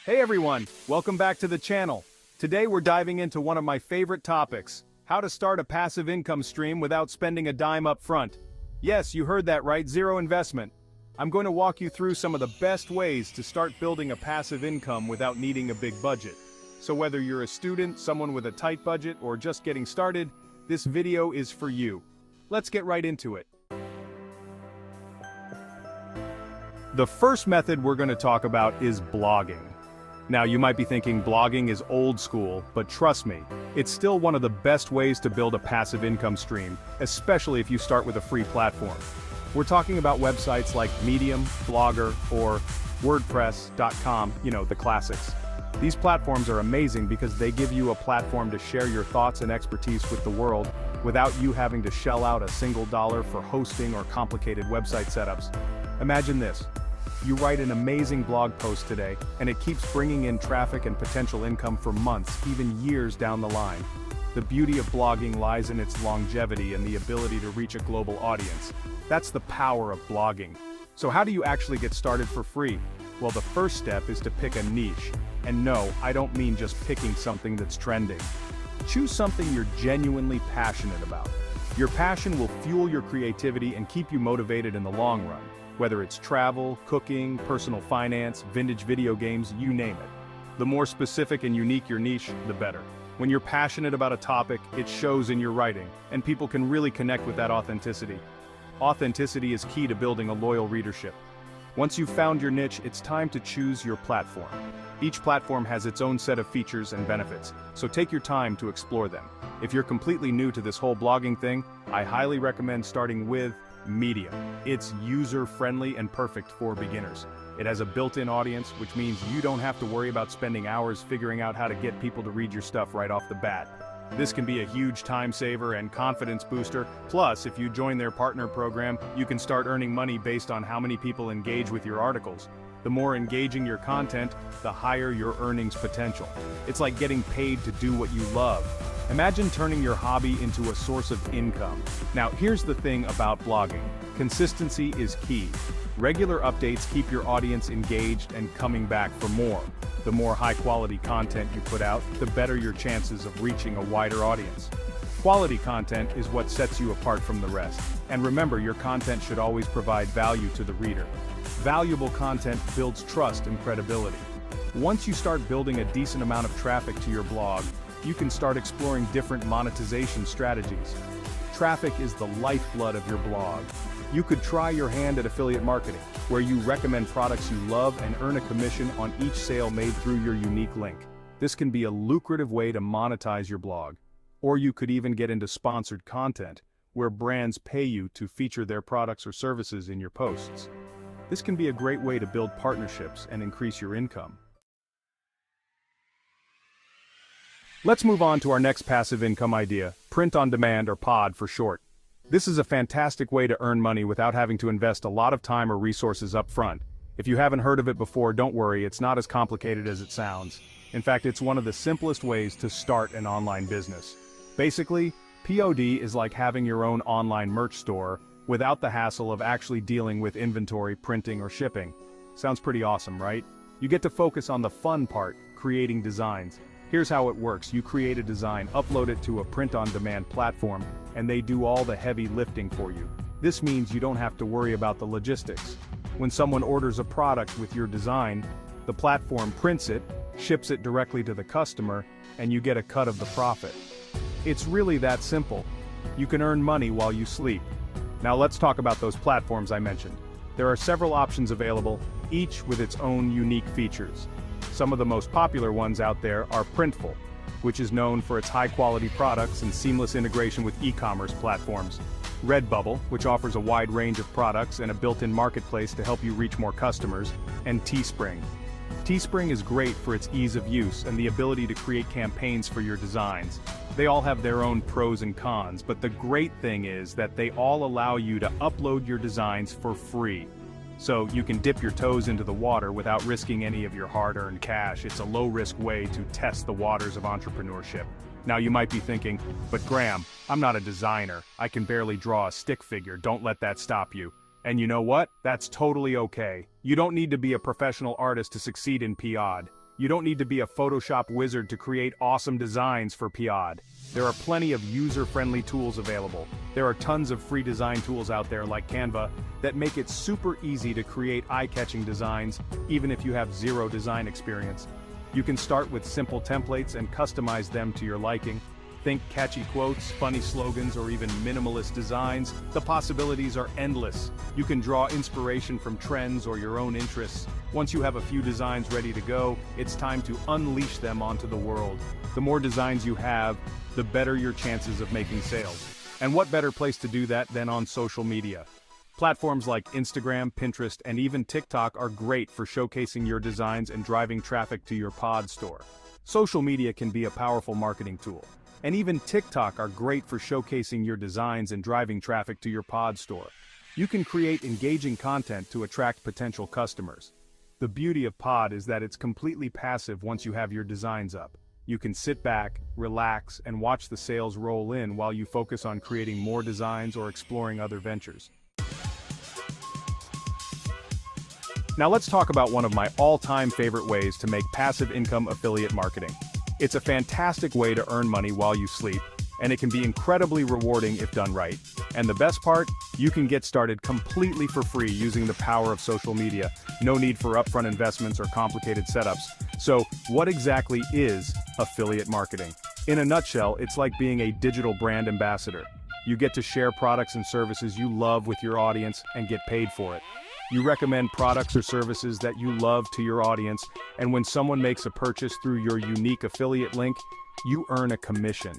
Hey everyone, welcome back to the channel. Today we're diving into one of my favorite topics, how to start a passive income stream without spending a dime up front. Yes, you heard that right, zero investment. I'm going to walk you through some of the best ways to start building a passive income without needing a big budget. So whether you're a student, someone with a tight budget, or just getting started, this video is for you. Let's get right into it. The first method we're going to talk about is blogging. Now you might be thinking blogging is old school, but trust me, it's still one of the best ways to build a passive income stream, especially if you start with a free platform. We're talking about websites like Medium, Blogger, or WordPress.com, the classics. These platforms are amazing because they give you a platform to share your thoughts and expertise with the world without you having to shell out a single dollar for hosting or complicated website setups. Imagine this. You write an amazing blog post today, and it keeps bringing in traffic and potential income for months, even years down the line. The beauty of blogging lies in its longevity and the ability to reach a global audience. That's the power of blogging. So how do you actually get started for free? Well, the first step is to pick a niche. And no, I don't mean just picking something that's trending. Choose something you're genuinely passionate about. Your passion will fuel your creativity and keep you motivated in the long run. Whether it's travel, cooking, personal finance, vintage video games, you name it. The more specific and unique your niche, the better. When you're passionate about a topic, it shows in your writing, and people can really connect with that authenticity. Authenticity is key to building a loyal readership. Once you've found your niche, it's time to choose your platform. Each platform has its own set of features and benefits, so take your time to explore them. If you're completely new to this whole blogging thing, I highly recommend starting with Medium. It's user-friendly and perfect for beginners. It has a built-in audience, which means you don't have to worry about spending hours figuring out how to get people to read your stuff right off the bat. This can be a huge time saver and confidence booster. Plus, if you join their partner program, you can start earning money based on how many people engage with your articles. The more engaging your content, the higher your earnings potential. It's like getting paid to do what you love. Imagine turning your hobby into a source of income. Now, here's the thing about blogging. Consistency is key. Regular updates keep your audience engaged and coming back for more. The more high-quality content you put out, the better your chances of reaching a wider audience. Quality content is what sets you apart from the rest. And remember, your content should always provide value to the reader. Valuable content builds trust and credibility. Once you start building a decent amount of traffic to your blog, you can start exploring different monetization strategies. Traffic is the lifeblood of your blog. You could try your hand at affiliate marketing, where you recommend products you love and earn a commission on each sale made through your unique link. This can be a lucrative way to monetize your blog. Or you could even get into sponsored content, where brands pay you to feature their products or services in your posts. This can be a great way to build partnerships and increase your income. Let's move on to our next passive income idea, print on demand, or POD for short. This is a fantastic way to earn money without having to invest a lot of time or resources up front. If you haven't heard of it before, don't worry, it's not as complicated as it sounds. In fact, it's one of the simplest ways to start an online business. Basically, POD is like having your own online merch store without the hassle of actually dealing with inventory, printing, or shipping. Sounds pretty awesome, right? You get to focus on the fun part, creating designs. Here's how it works. You create a design, upload it to a print-on-demand platform, and they do all the heavy lifting for you. This means you don't have to worry about the logistics. When someone orders a product with your design, the platform prints it, ships it directly to the customer, and you get a cut of the profit. It's really that simple. You can earn money while you sleep. Now let's talk about those platforms I mentioned. There are several options available, each with its own unique features. Some of the most popular ones out there are Printful, which is known for its high-quality products and seamless integration with e-commerce platforms. Redbubble, which offers a wide range of products and a built-in marketplace to help you reach more customers, and Teespring. Teespring is great for its ease of use and the ability to create campaigns for your designs. They all have their own pros and cons, but the great thing is that they all allow you to upload your designs for free. So you can dip your toes into the water without risking any of your hard-earned cash. It's a low-risk way to test the waters of entrepreneurship. Now you might be thinking, but Graham, I'm not a designer. I can barely draw a stick figure. Don't let that stop you. And you know what? That's totally okay. You don't need to be a professional artist to succeed in POD. You don't need to be a Photoshop wizard to create awesome designs for Piad. There are plenty of user-friendly tools available. There are tons of free design tools out there like Canva that make it super easy to create eye-catching designs, even if you have zero design experience. You can start with simple templates and customize them to your liking. Think catchy quotes, funny slogans, or even minimalist designs. The possibilities are endless. You can draw inspiration from trends or your own interests. Once you have a few designs ready to go, it's time to unleash them onto the world. The more designs you have, the better your chances of making sales. And what better place to do that than on social media? Platforms like Instagram, Pinterest, and even TikTok are great for showcasing your designs and driving traffic to your pod store. Social media can be a powerful marketing tool. And even TikTok are great for showcasing your designs and driving traffic to your pod store. You can create engaging content to attract potential customers. The beauty of Pod is that it's completely passive once you have your designs up. You can sit back, relax, and watch the sales roll in while you focus on creating more designs or exploring other ventures. Now let's talk about one of my all-time favorite ways to make passive income: affiliate marketing. It's a fantastic way to earn money while you sleep, and it can be incredibly rewarding if done right. And the best part? You can get started completely for free using the power of social media. No need for upfront investments or complicated setups. So, what exactly is affiliate marketing? In a nutshell, it's like being a digital brand ambassador. You get to share products and services you love with your audience and get paid for it. You recommend products or services that you love to your audience, and when someone makes a purchase through your unique affiliate link, you earn a commission.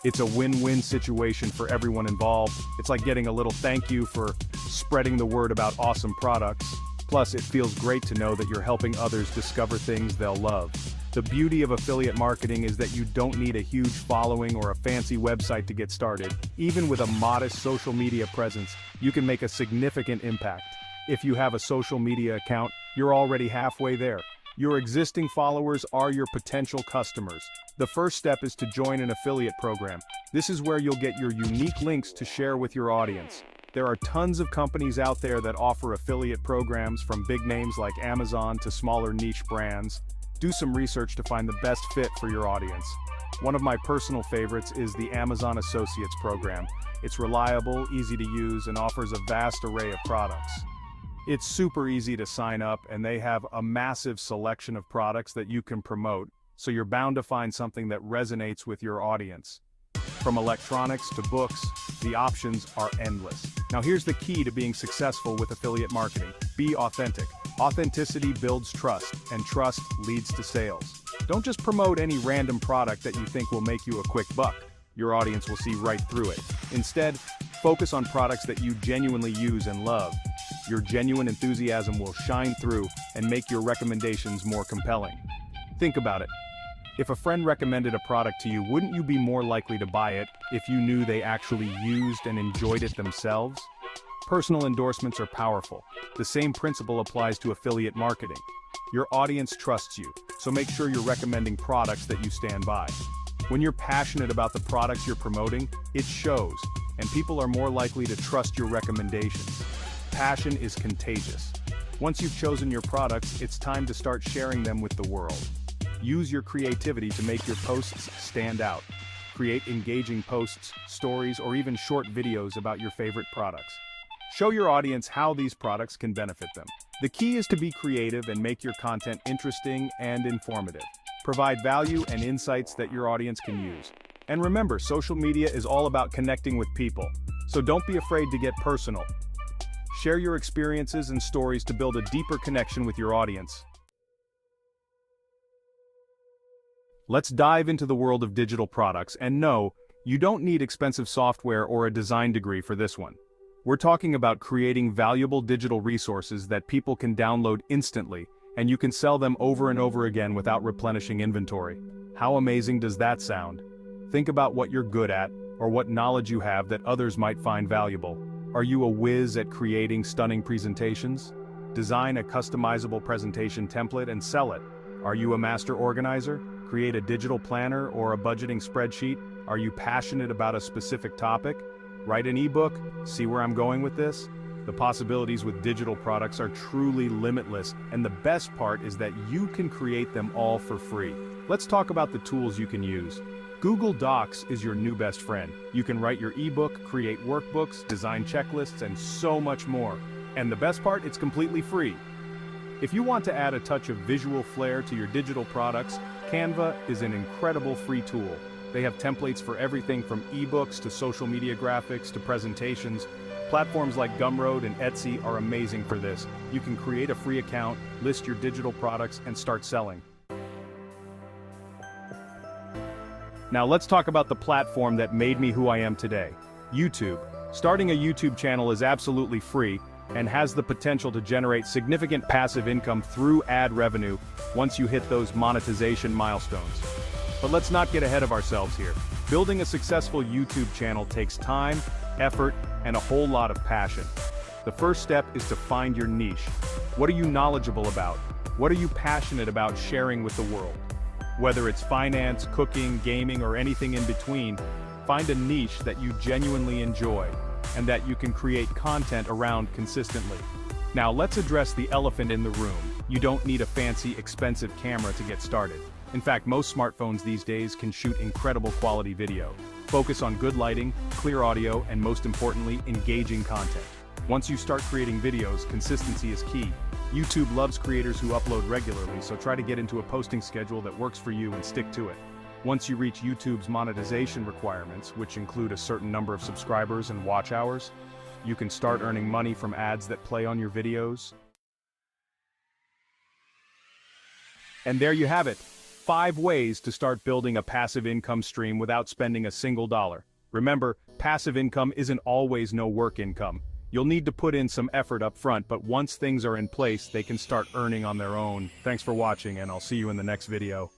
It's a win-win situation for everyone involved. It's like getting a little thank you for spreading the word about awesome products. Plus, it feels great to know that you're helping others discover things they'll love. The beauty of affiliate marketing is that you don't need a huge following or a fancy website to get started. Even with a modest social media presence, you can make a significant impact. If you have a social media account, you're already halfway there. Your existing followers are your potential customers. The first step is to join an affiliate program. This is where you'll get your unique links to share with your audience. There are tons of companies out there that offer affiliate programs, from big names like Amazon to smaller niche brands. Do some research to find the best fit for your audience. One of my personal favorites is the Amazon Associates program. It's reliable, easy to use, and offers a vast array of products. It's super easy to sign up, and they have a massive selection of products that you can promote, so you're bound to find something that resonates with your audience. From electronics to books, the options are endless. Now here's the key to being successful with affiliate marketing: be authentic. Authenticity builds trust, and trust leads to sales. Don't just promote any random product that you think will make you a quick buck. Your audience will see right through it. Instead, focus on products that you genuinely use and love. Your genuine enthusiasm will shine through and make your recommendations more compelling. Think about it. If a friend recommended a product to you, wouldn't you be more likely to buy it if you knew they actually used and enjoyed it themselves? Personal endorsements are powerful. The same principle applies to affiliate marketing. Your audience trusts you, so make sure you're recommending products that you stand by. When you're passionate about the products you're promoting, it shows, and people are more likely to trust your recommendations. Passion is contagious. Once you've chosen your products, it's time to start sharing them with the world. Use your creativity to make your posts stand out. Create engaging posts, stories, or even short videos about your favorite products. Show your audience how these products can benefit them. The key is to be creative and make your content interesting and informative. Provide value and insights that your audience can use. And remember, social media is all about connecting with people, so don't be afraid to get personal. Share your experiences and stories to build a deeper connection with your audience. Let's dive into the world of digital products, and no, you don't need expensive software or a design degree for this one. We're talking about creating valuable digital resources that people can download instantly, and you can sell them over and over again without replenishing inventory. How amazing does that sound? Think about what you're good at, or what knowledge you have that others might find valuable. Are you a whiz at creating stunning presentations? Design a customizable presentation template and sell it. Are you a master organizer? Create a digital planner or a budgeting spreadsheet? Are you passionate about a specific topic? Write an ebook? See where I'm going with this? The possibilities with digital products are truly limitless, and the best part is that you can create them all for free. Let's talk about the tools you can use. Google Docs is your new best friend. You can write your ebook, create workbooks, design checklists, and so much more. And the best part, it's completely free. If you want to add a touch of visual flair to your digital products, Canva is an incredible free tool. They have templates for everything from ebooks to social media graphics to presentations. Platforms like Gumroad and Etsy are amazing for this. You can create a free account, list your digital products, and start selling. Now let's talk about the platform that made me who I am today, YouTube. Starting a YouTube channel is absolutely free and has the potential to generate significant passive income through ad revenue once you hit those monetization milestones. But let's not get ahead of ourselves here. Building a successful YouTube channel takes time, effort, and a whole lot of passion. The first step is to find your niche. What are you knowledgeable about? What are you passionate about sharing with the world? Whether it's finance, cooking, gaming, or anything in between, find a niche that you genuinely enjoy and that you can create content around consistently. Now let's address the elephant in the room. You don't need a fancy, expensive camera to get started. In fact, most smartphones these days can shoot incredible quality video. Focus on good lighting, clear audio, and most importantly, engaging content. Once you start creating videos, consistency is key. YouTube loves creators who upload regularly, so try to get into a posting schedule that works for you and stick to it. Once you reach YouTube's monetization requirements, which include a certain number of subscribers and watch hours, you can start earning money from ads that play on your videos. And there you have it. 5 ways to start building a passive income stream without spending a single dollar. Remember, passive income isn't always no work income. You'll need to put in some effort up front, but once things are in place, they can start earning on their own. Thanks for watching, and I'll see you in the next video.